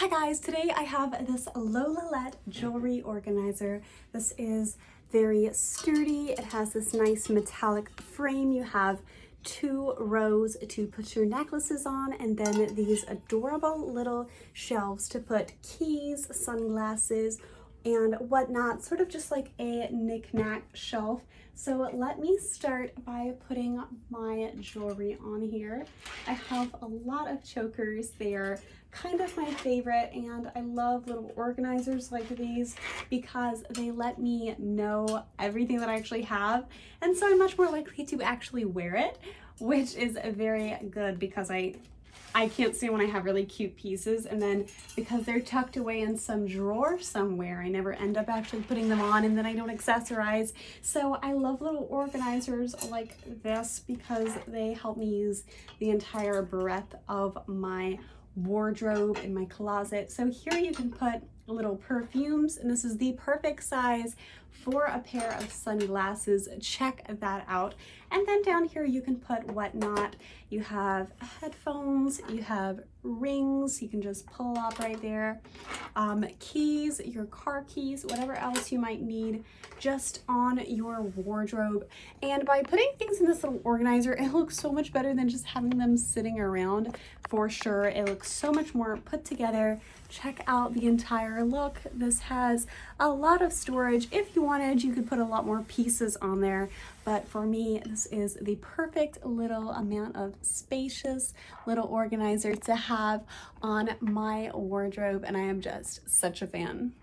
Hi guys, today I have this Lolalette jewelry organizer. This is very sturdy. It has this nice metallic frame. You have 2 rows to put your necklaces on, and then these adorable little shelves to put keys, sunglasses, and whatnot, sort of just like a knick-knack shelf. So let me start by putting my jewelry on here. I have a lot of chokers. They are kind of my favorite, and I love little organizers like these because they let me know everything that I actually have, and so I'm much more likely to actually wear it, which is very good because I can't stand when I have really cute pieces, and then because they're tucked away in some drawer somewhere, I never end up actually putting them on, and then I don't accessorize. So I love little organizers like this because they help me use the entire breadth of my wardrobe in my closet. So here you can put little perfumes, and this is the perfect size for a pair of sunglasses. Check that out. And then down here you can put whatnot. You have headphones, you have rings, you can just pull up right there, keys, your car keys, whatever else you might need just on your wardrobe. And by putting things in this little organizer, it looks so much better than just having them sitting around. For sure, it looks so much more put together. Check out the entire look. This has a lot of storage. If you wanted, you could put a lot more pieces on there, but for me, this is the perfect little amount of spacious little organizer to have on my wardrobe, and I am just such a fan.